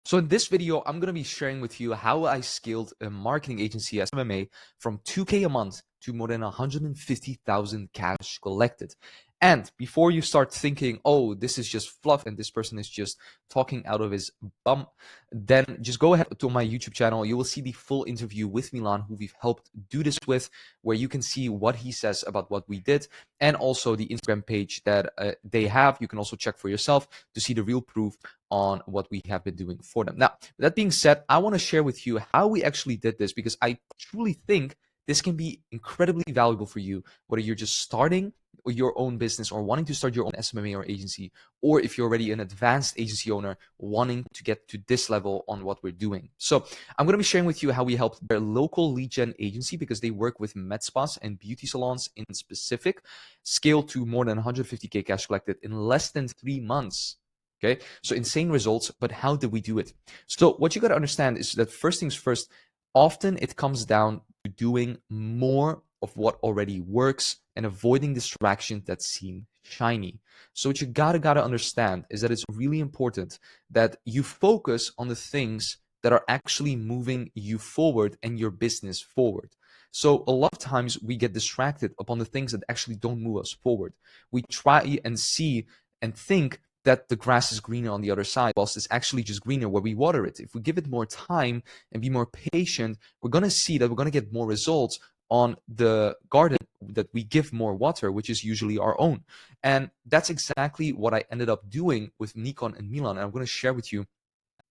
So in this video, I'm going to be sharing with you how I scaled a marketing agency as MMA from 2K a month to more than 150,000 cash collected. And before you start thinking, oh, this is just fluff and this person is just talking out of his bum, then just go ahead to my YouTube channel. You will see the full interview with Milan, who we've helped do this with, where you can see what he says about what we did, and also the Instagram page that they have. You can also check for yourself to see the real proof on what we have been doing for them. Now, that being said, I want to share with you how we actually did this, because I truly think this can be incredibly valuable for you, whether you're just starting your own business or wanting to start your own SMMA or agency, or if you're already an advanced agency owner wanting to get to this level on what we're doing. So I'm going to be sharing with you how we helped their local lead gen agency, because they work with med spas and beauty salons in specific, scale to more than 150K cash collected in less than 3 months. Okay, so insane results, but how did we do it? So what you got to understand is that first things first, often it comes down to doing more of what already works and avoiding distractions that seem shiny. So what you gotta understand is that it's really important that you focus on the things that are actually moving you forward and your business forward. So a lot of times we get distracted upon the things that actually don't move us forward. We try and see and think that the grass is greener on the other side, whilst it's actually just greener where we water it. If we give it more time and be more patient, we're going to see that we're going to get more results on the garden that we give more water, which is usually our own. And that's exactly what I ended up doing with Nikon and Milan. And I'm going to share with you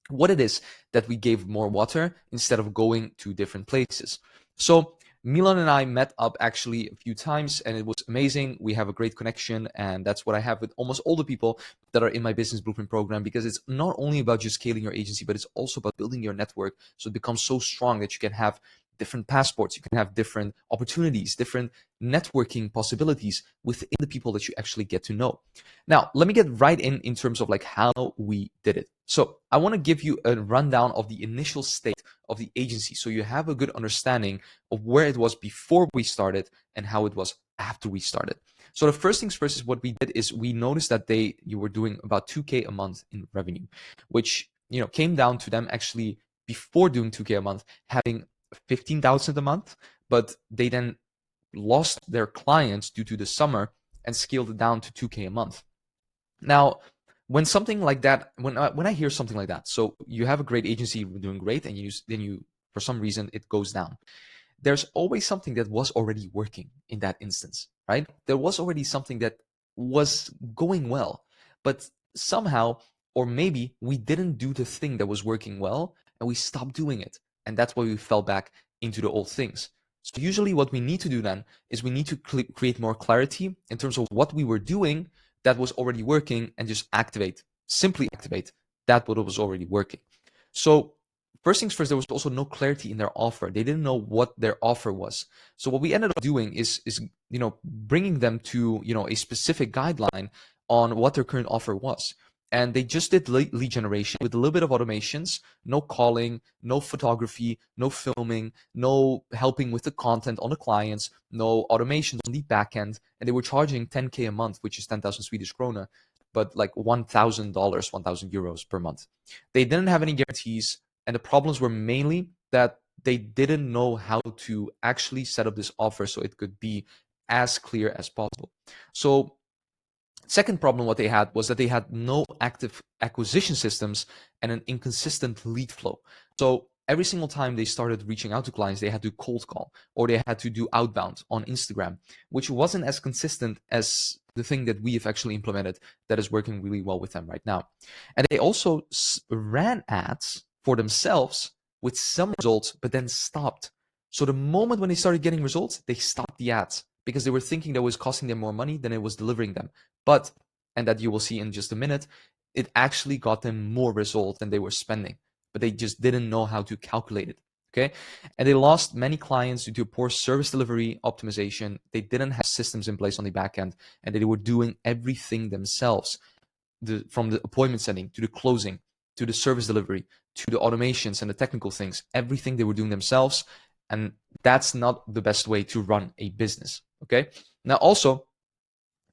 what it is that we gave more water instead of going to different places. So Milan and I met up actually a few times, and it was amazing. We have a great connection, and that's what I have with almost all the people that are in my business blueprint program, because it's not only about just scaling your agency, but it's also about building your network so it becomes so strong that you can have different passports, you can have different opportunities, different networking possibilities within the people that you actually get to know. Now, let me get right in terms of like how we did it. So I want to give you a rundown of the initial state of the agency, so you have a good understanding of where it was before we started and how it was after we started. So the first things first is what we did is we noticed that you were doing about 2K a month in revenue, which came down to them actually before doing 2K a month having 15,000 a month, but they then lost their clients due to the summer and scaled it down to 2K a month. Now, when something like that, when I hear something like that, so you have a great agency doing great, and then you for some reason it goes down. There's always something that was already working in that instance, right? There was already something that was going well, but somehow, or maybe we didn't do the thing that was working well and we stopped doing it. And that's why we fell back into the old things. So usually what we need to do then is we need to create more clarity in terms of what we were doing that was already working, and just simply activate that what was already working. So first things first, there was also no clarity in their offer. They didn't know what their offer was. So what we ended up doing is bringing them to a specific guideline on what their current offer was. And they just did lead generation with a little bit of automations, no calling, no photography, no filming, no helping with the content on the clients, no automations on the back end. And they were charging 10K a month, which is 10,000 Swedish krona, but like $1,000, 1,000 euros per month. They didn't have any guarantees. And the problems were mainly that they didn't know how to actually set up this offer so it could be as clear as possible. So second problem what they had was that they had no active acquisition systems and an inconsistent lead flow. So every single time they started reaching out to clients, they had to cold call or they had to do outbound on Instagram, which wasn't as consistent as the thing that we have actually implemented that is working really well with them right now. And they also ran ads for themselves with some results, but then stopped. So the moment when they started getting results, they stopped the ads because they were thinking that it was costing them more money than it was delivering them. But, and that you will see in just a minute, it actually got them more results than they were spending, but they just didn't know how to calculate it. Okay. And they lost many clients due to poor service delivery optimization. They didn't have systems in place on the back end, and they were doing everything themselves, from the appointment setting to the closing, to the service delivery, to the automations and the technical things. Everything they were doing themselves. And that's not the best way to run a business. Okay. Now, also,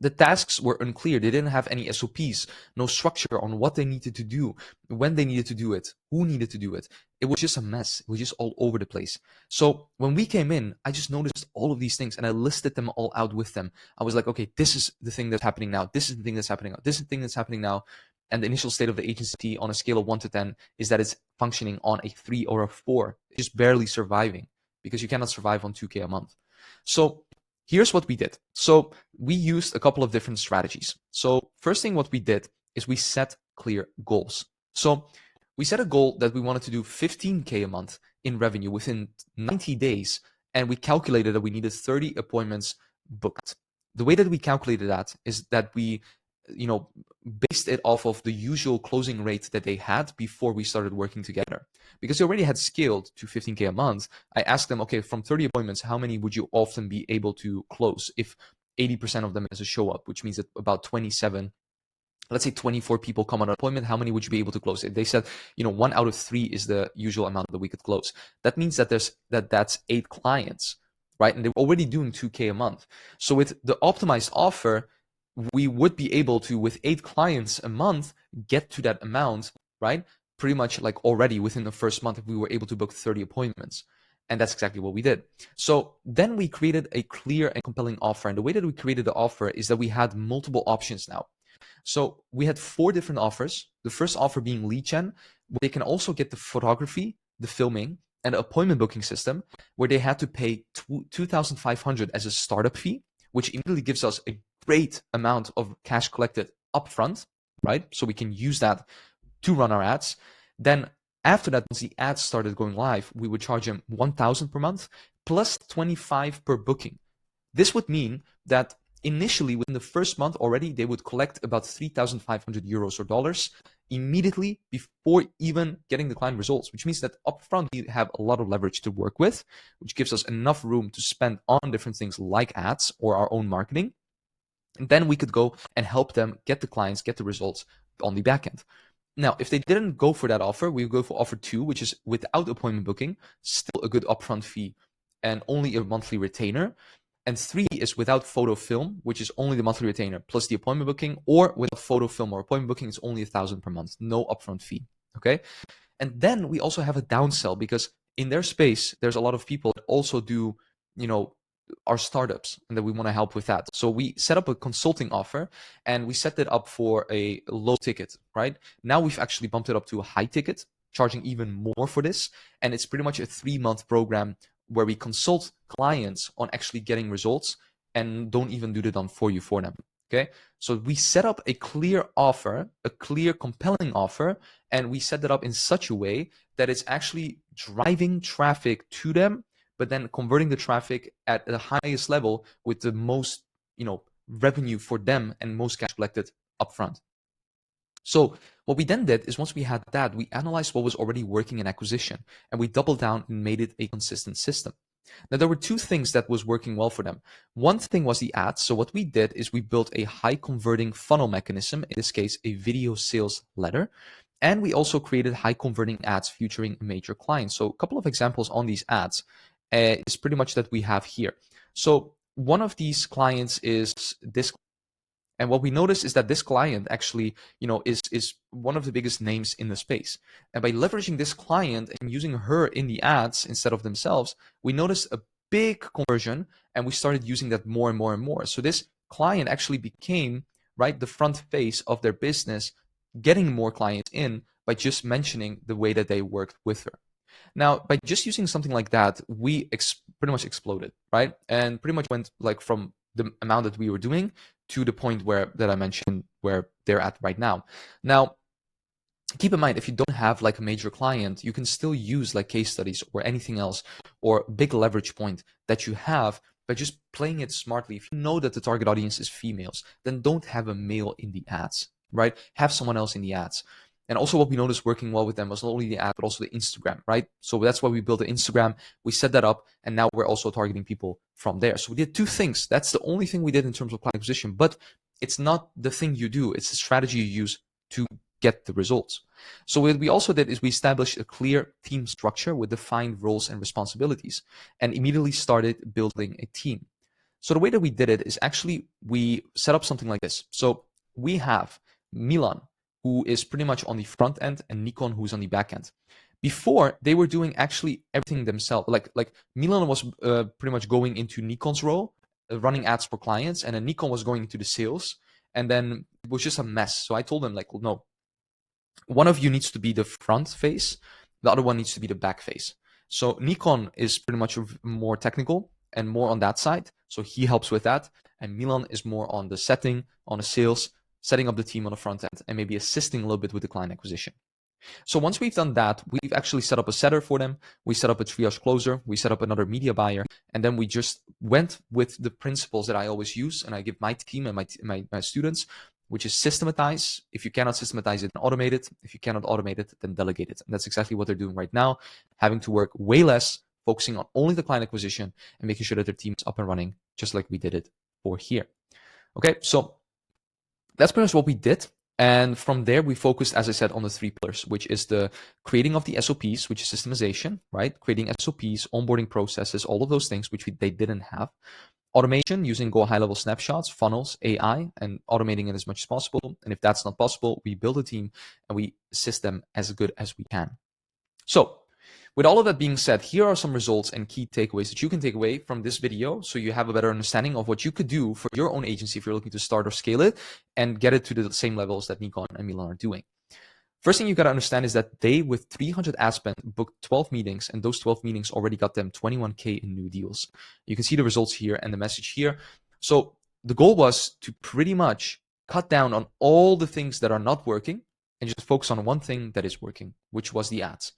The tasks were unclear. They didn't have any SOPs, no structure on what they needed to do, when they needed to do it, who needed to do it. It was just a mess. It was just all over the place. So when we came in, I just noticed all of these things and I listed them all out with them. I was like, okay, this is the thing that's happening now. This is the thing that's happening now. This is the thing that's happening now. And the initial state of the agency on a scale of 1 to 10 is that it's functioning on a 3 or a 4, just barely surviving, because you cannot survive on 2K a month. So here's what we did. So we used a couple of different strategies. So first thing what we did is we set clear goals. So we set a goal that we wanted to do 15K a month in revenue within 90 days. And we calculated that we needed 30 appointments booked. The way that we calculated that is that we, based it off of the usual closing rate that they had before we started working together. Because they already had scaled to 15K a month, I asked them, okay, from 30 appointments, how many would you often be able to close if 80% of them is a show up, which means that about 27, let's say 24 people come on an appointment, how many would you be able to close? They said, 1 out of 3 is the usual amount that we could close. That means that that's 8 clients, right? And they're already doing 2K a month. So with the optimized offer, we would be able to, with 8 clients a month, get to that amount, right? Pretty much like already within the first month if we were able to book 30 appointments. And that's exactly what we did. So then we created a clear and compelling offer. And the way that we created the offer is that we had multiple options now. So we had 4 different offers. The first offer being lead gen, where they can also get the photography, the filming, and the appointment booking system, where they had to pay $2,500 as a startup fee, which immediately gives us a great amount of cash collected upfront, right? So we can use that to run our ads. Then after that, once the ads started going live, we would charge them $1,000 per month plus $25 per booking. This would mean that initially within the first month already, they would collect about 3,500 euros or dollars immediately before even getting the client results, which means that upfront we have a lot of leverage to work with, which gives us enough room to spend on different things like ads or our own marketing. And then we could go and help them get the clients, get the results on the back end. Now, if they didn't go for that offer, we would go for offer 2, which is without appointment booking, still a good upfront fee and only a monthly retainer. And 3 is without photo film, which is only the monthly retainer plus the appointment booking, or with a photo film or appointment booking, it's only $1,000 per month, no upfront fee. Okay. And then we also have a downsell because in their space, there's a lot of people that also do, our startups and that we want to help with that. So we set up a consulting offer and we set it up for a low ticket, right? Now we've actually bumped it up to a high ticket, charging even more for this. And it's pretty much a 3-month program where we consult clients on actually getting results and don't even do the done for you for them. Okay. So we set up a clear offer, a clear, compelling offer, and we set that up in such a way that it's actually driving traffic to them, but then converting the traffic at the highest level with the most, revenue for them and most cash collected upfront. So what we then did is once we had that, we analyzed what was already working in acquisition and we doubled down and made it a consistent system. Now, there were 2 things that was working well for them. One thing was the ads. So what we did is we built a high converting funnel mechanism, in this case, a video sales letter. And we also created high converting ads featuring a major client. So a couple of examples on these ads is pretty much that we have here. So one of these clients is this. And what we noticed is that this client actually, is one of the biggest names in the space. And by leveraging this client and using her in the ads instead of themselves, we noticed a big conversion and we started using that more and more and more. So this client actually became, right, the front face of their business, getting more clients in by just mentioning the way that they worked with her. Now, by just using something like that, we pretty much exploded, right? And pretty much went like from the amount that we were doing to the point that I mentioned where they're at right now. Now, keep in mind, if you don't have like a major client, you can still use like case studies or anything else or big leverage point that you have by just playing it smartly. If you know that the target audience is females, then don't have a male in the ads, right? Have someone else in the ads. And also what we noticed working well with them was not only the ad, but also the Instagram, right? So that's why we built the Instagram. We set that up, and now we're also targeting people from there. So we did 2 things. That's the only thing we did in terms of client acquisition, but it's not the thing you do. It's the strategy you use to get the results. So what we also did is we established a clear team structure with defined roles and responsibilities and immediately started building a team. So the way that we did it is actually we set up something like this. So we have Milan, who is pretty much on the front end, and Nikon, who's on the back end. Before, they were doing actually everything themselves. Like Milan was pretty much going into Nikon's role, running ads for clients, and then Nikon was going into the sales, and then it was just a mess. So I told them, like, well, no, one of you needs to be the front face, the other one needs to be the back face. So Nikon is pretty much more technical and more on that side, so he helps with that, and Milan is more on the setting, on the sales, setting up the team on the front end, and maybe assisting a little bit with the client acquisition. So once we've done that, we've actually set up a setter for them. We set up a triage closer. We set up another media buyer. And then we just went with the principles that I always use and I give my team and my students, which is systematize. If you cannot systematize it, then automate it. If you cannot automate it, then delegate it. And that's exactly what they're doing right now, having to work way less, focusing on only the client acquisition and making sure that their team is up and running, just like we did it for here. Okay, so that's pretty much what we did. And from there, we focused, as I said, on the 3 pillars, which is the creating of the SOPs, which is systemization, right? Creating SOPs, onboarding processes, all of those things, which they didn't have. Automation using GoHighLevel snapshots, funnels, AI, and automating it as much as possible. And if that's not possible, we build a team and we assist them as good as we can. So with all of that being said, here are some results and key takeaways that you can take away from this video so you have a better understanding of what you could do for your own agency if you're looking to start or scale it and get it to the same levels that Nikon and Milan are doing. First thing you got to understand is that they, with 300 ad spend, booked 12 meetings, and those 12 meetings already got them 21K in new deals. You can see the results here and the message here. So the goal was to pretty much cut down on all the things that are not working and just focus on one thing that is working, which was the ads.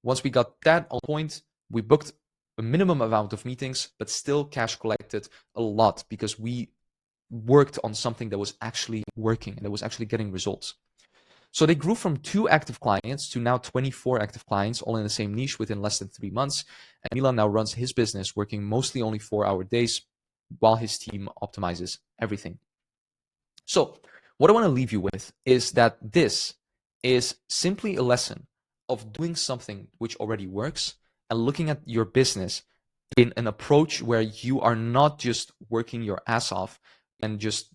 Once we got that on point, we booked a minimum amount of meetings, but still cash collected a lot because we worked on something that was actually working and that was actually getting results. So they grew from 2 active clients to now 24 active clients, all in the same niche within less than 3 months. And Milan now runs his business working mostly only 4-hour days while his team optimizes everything. So what I want to leave you with is that this is simply a lesson of doing something which already works and looking at your business in an approach where you are not just working your ass off and just,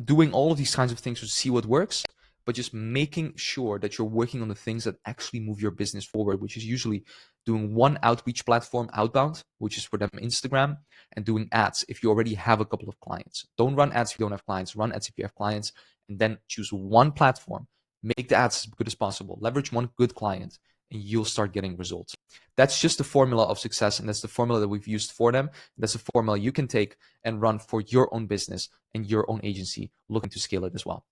doing all of these kinds of things to see what works, but just making sure that you're working on the things that actually move your business forward, which is usually doing one outreach platform outbound, which is for them Instagram, and doing ads if you already have a couple of clients. Don't run ads if you don't have clients. Run ads if you have clients, and then choose one platform. Make the ads as good as possible. Leverage one good client, and you'll start getting results. That's just the formula of success, and that's the formula that we've used for them. That's a formula you can take and run for your own business and your own agency looking to scale it as well.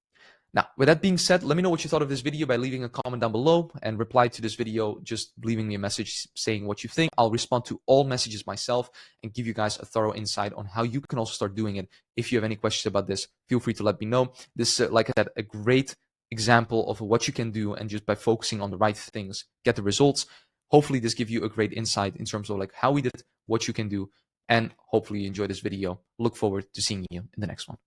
Now, with that being said, let me know what you thought of this video by leaving a comment down below and reply to this video, just leaving me a message saying what you think. I'll respond to all messages myself and give you guys a thorough insight on how you can also start doing it. If you have any questions about this, feel free to let me know. This is, like I said, a great example of what you can do, and just by focusing on the right things, get the results. Hopefully this gives you a great insight in terms of like how we did it, what you can do, and hopefully you enjoy this video. Look forward to seeing you in the next one.